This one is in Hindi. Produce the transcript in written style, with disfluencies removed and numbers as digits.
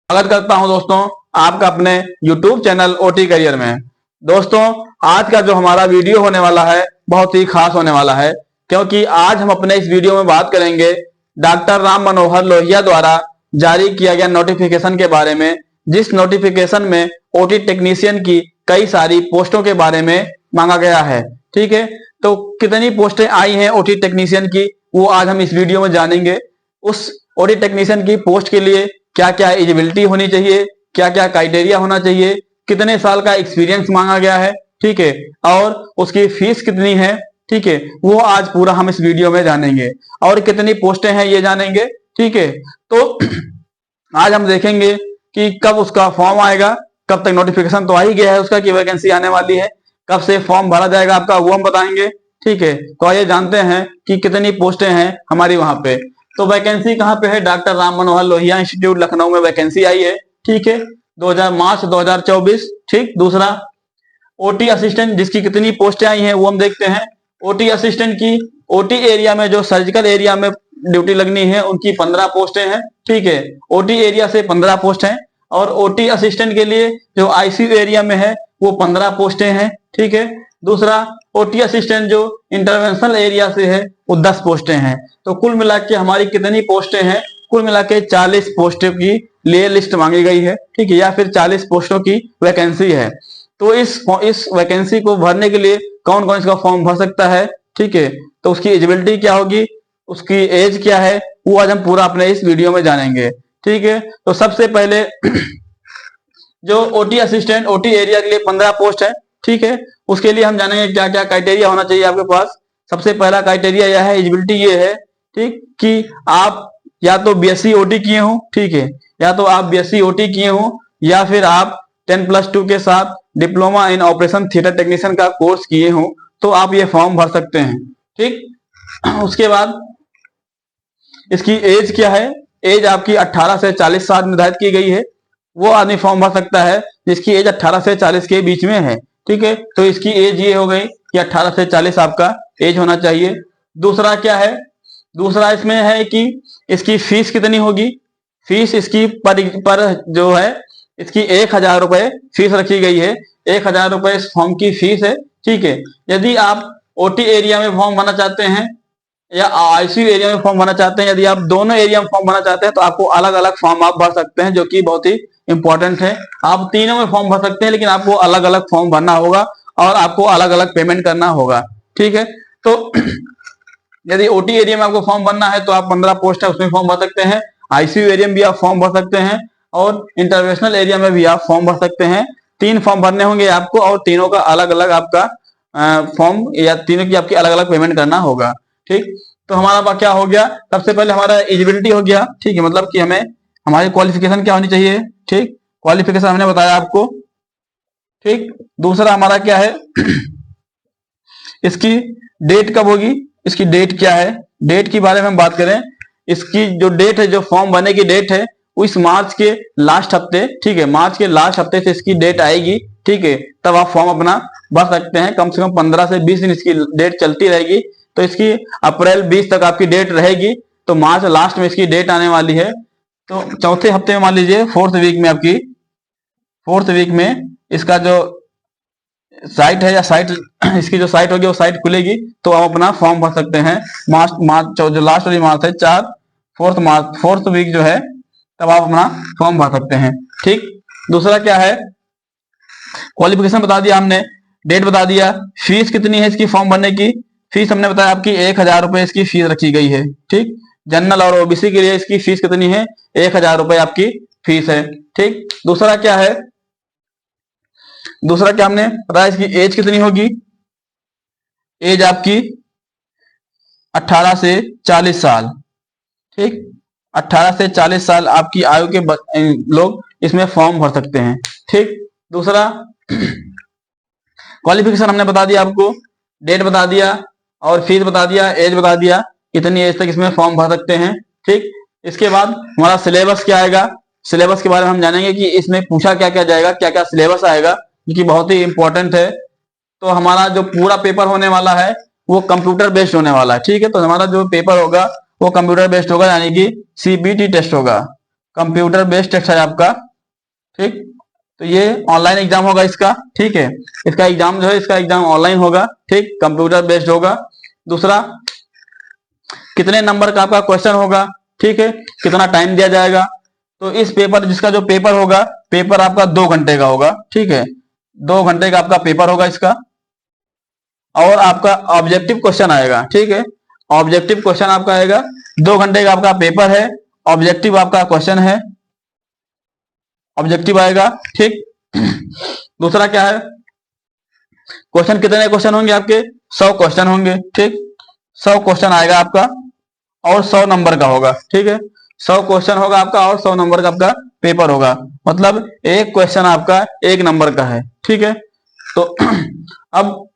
स्वागत करता हूं दोस्तों आपका अपने YouTube चैनल ओटी करियर में। दोस्तों आज का जो हमारा वीडियो होने वाला है बहुत ही खास होने वाला है, क्योंकि आज हम अपने इस वीडियो में बात करेंगे डॉक्टर राम मनोहर लोहिया द्वारा जारी किया गया नोटिफिकेशन के बारे में, जिस नोटिफिकेशन में ओटी टेक्नीशियन की कई सारी पोस्टों के बारे में मांगा गया है। ठीक है, तो कितनी पोस्टें आई हैं ओटी टेक्नीशियन की वो आज हम इस वीडियो में जानेंगे। उस ओटी टेक्नीशियन की पोस्ट के लिए क्या क्या एलिजिबिलिटी होनी चाहिए, क्या क्या क्राइटेरिया होना चाहिए, कितने साल का एक्सपीरियंस मांगा गया है, ठीक है, और उसकी फीस कितनी है, ठीक है, वो आज पूरा हम इस वीडियो में जानेंगे। और कितनी पोस्टें हैं ये जानेंगे। ठीक है, तो आज हम देखेंगे कि कब उसका फॉर्म आएगा, कब तक नोटिफिकेशन तो आ ही गया है उसका कि वैकेंसी आने वाली है, कब से फॉर्म भरा जाएगा आपका वो हम बताएंगे। ठीक है, तो आइए जानते हैं कि कितनी पोस्टें हैं हमारी वहां पे। तो वैकेंसी कहाँ पे है, डॉक्टर राम मनोहर लोहिया इंस्टीट्यूट लखनऊ में वैकेंसी आई है। ठीक है, 2000 मार्च 2024। ठीक, दूसरा ओटी असिस्टेंट जिसकी कितनी पोस्टें आई हैं वो हम देखते हैं। ओटी असिस्टेंट की ओटी एरिया में जो सर्जिकल एरिया में ड्यूटी लगनी है उनकी 15 पोस्टें हैं। ठीक है, ओटी एरिया से 15 पोस्ट हैं, और ओटी असिस्टेंट के लिए जो आईसीयू एरिया में है वो 15 पोस्टें हैं। ठीक है, दूसरा ओटी असिस्टेंट जो इंटरवेंशनल एरिया से है वो 10 पोस्टें हैं। तो कुल मिला के हमारी कितनी पोस्टें हैं, कुल मिला के 40 पोस्टों की लिए लिस्ट मांगी गई है। ठीक है, या फिर 40 पोस्टों की वैकेंसी है। तो इस वैकेंसी को भरने के लिए कौन कौन इसका फॉर्म भर सकता है। ठीक है, तो उसकी एलिजिबिलिटी क्या होगी, उसकी एज क्या है, वो आज हम पूरा अपने इस वीडियो में जानेंगे। ठीक है, तो सबसे पहले जो ओटी असिस्टेंट ओटी एरिया के लिए 15 पोस्ट है, ठीक है, उसके लिए हम जानेंगे क्या क्या क्राइटेरिया होना चाहिए आपके पास। सबसे पहला क्राइटेरिया यह है, एलिजिबिलिटी ये है, ठीक, कि आप या तो बीएससी ओटी किए हो, ठीक है, या तो आप बीएससी ओटी किए हो, या फिर आप 10+2 के साथ diploma in operation theatre technician का कोर्स किए हो, तो आप ये फॉर्म भर सकते हैं। ठीक, उसके बाद इसकी एज क्या है, एज आपकी 18 से 40 साल निर्धारित की गई है। वो आदमी फॉर्म भर सकता है जिसकी एज 18 से 40 के बीच में है। ठीक है, तो इसकी एज ये हो गई कि 18 से 40 आपका एज होना चाहिए। दूसरा क्या है, दूसरा इसमें है कि इसकी फीस कितनी होगी। फीस इसकी पर जो है इसकी 1000 रुपए फीस रखी गई है। 1000 रुपए इस फॉर्म की फीस है। ठीक है, यदि आप ओटी एरिया में फॉर्म भरना चाहते हैं या आईसीयू एरिया में फॉर्म भरना चाहते हैं, यदि आप दोनों एरिया में फॉर्म भरना चाहते हैं तो आपको अलग अलग फॉर्म आप भर सकते हैं, जो कि बहुत ही इंपॉर्टेंट है। आप तीनों में फॉर्म भर सकते हैं, लेकिन आपको अलग अलग फॉर्म भरना होगा और आपको अलग अलग पेमेंट करना होगा। ठीक है, तो यदि ओटी एरिया में आपको फॉर्म भरना है तो आप 15 पोस्ट है उसमें फॉर्म भर सकते हैं। आईसीयू एरिया में भी आप फॉर्म भर सकते हैं, और इंटरनेशनल एरिया में भी आप फॉर्म भर सकते हैं। 3 फॉर्म भरने होंगे आपको, और तीनों का अलग अलग आपका फॉर्म या तीनों की आपकी अलग अलग पेमेंट करना होगा। ठीक, तो हमारा क्या हो गया, सबसे पहले हमारा एलिजिबिलिटी हो गया। ठीक है, मतलब कि हमें हमारी क्वालिफिकेशन क्या होनी चाहिए। ठीक, क्वालिफिकेशन हमने बताया आपको। ठीक, दूसरा हमारा क्या है, इसकी डेट कब होगी, इसकी डेट क्या है। डेट के बारे में हम बात करें, इसकी जो डेट है, जो फॉर्म भरने की डेट है वो इस मार्च के लास्ट हफ्ते, ठीक है, मार्च के लास्ट हफ्ते से इसकी डेट आएगी। ठीक है, तब आप फॉर्म अपना भर सकते हैं। कम से कम 15 से 20 दिन इसकी डेट चलती रहेगी। तो इसकी अप्रैल 20 तक आपकी डेट रहेगी, तो मार्च लास्ट में इसकी डेट आने वाली है। तो चौथे हफ्ते में मान लीजिए 4th वीक में आपकी 4th वीक में इसका जो साइट है या साइट इसकी जो साइट होगी वो साइट खुलेगी, तो आप अपना फॉर्म भर सकते हैं। मार्च जो लास्ट वाली मार्च है 4th वीक जो है, तब आप अपना फॉर्म भर सकते हैं। ठीक, दूसरा क्या है, क्वालिफिकेशन बता दिया हमने, डेट बता दिया, फीस कितनी है इसकी फॉर्म भरने की। फीस हमने बताया आपकी 1000 रुपए इसकी फीस रखी गई है। ठीक, जनरल और ओबीसी के लिए इसकी फीस कितनी है, 1000 रुपए आपकी फीस है। ठीक, दूसरा क्या है, दूसरा क्या हमने बताया, इसकी एज कितनी होगी। एज आपकी 18 से 40 साल। ठीक, 18 से 40 साल आपकी आयु के लोग इसमें फॉर्म भर सकते हैं। ठीक, दूसरा क्वालिफिकेशन हमने बता दिया आपको, डेट बता दिया, और फीस बता दिया, एज बता दिया, कितनी एज तक इसमें फॉर्म भर सकते हैं। ठीक, इसके बाद हमारा सिलेबस क्या आएगा, सिलेबस के बारे में हम जानेंगे कि इसमें पूछा क्या क्या जाएगा, क्या क्या सिलेबस आएगा, जो कि बहुत ही इंपॉर्टेंट है। तो हमारा जो पूरा पेपर होने वाला है वो कंप्यूटर बेस्ड होने वाला है। ठीक है, तो हमारा जो पेपर होगा वो कंप्यूटर बेस्ड होगा, यानी कि सीबीटी टेस्ट होगा। कंप्यूटर बेस्ड टेस्ट है आपका। ठीक, तो ये ऑनलाइन एग्जाम होगा इसका। ठीक है, इसका एग्जाम जो है, इसका एग्जाम ऑनलाइन होगा। ठीक, कंप्यूटर बेस्ड होगा। दूसरा, कितने नंबर का आपका क्वेश्चन होगा। ठीक है, कितना टाइम दिया जाएगा। तो इस पेपर, जिसका जो पेपर होगा, पेपर आपका 2 घंटे का होगा। ठीक है, 2 घंटे का आपका पेपर होगा इसका। और आपका ऑब्जेक्टिव क्वेश्चन आएगा। ठीक है, ऑब्जेक्टिव क्वेश्चन आपका आएगा। 2 घंटे का आपका पेपर है, ऑब्जेक्टिव आपका क्वेश्चन है, ऑब्जेक्टिव आएगा। ठीक, दूसरा क्या है, क्वेश्चन कितने क्वेश्चन होंगे आपके, 100 क्वेश्चन होंगे। ठीक, 100 क्वेश्चन आएगा आपका और 100 नंबर का होगा। ठीक है, 100 क्वेश्चन होगा आपका और 100 नंबर का आपका पेपर होगा। मतलब एक क्वेश्चन आपका 1 नंबर का है। ठीक है, तो अब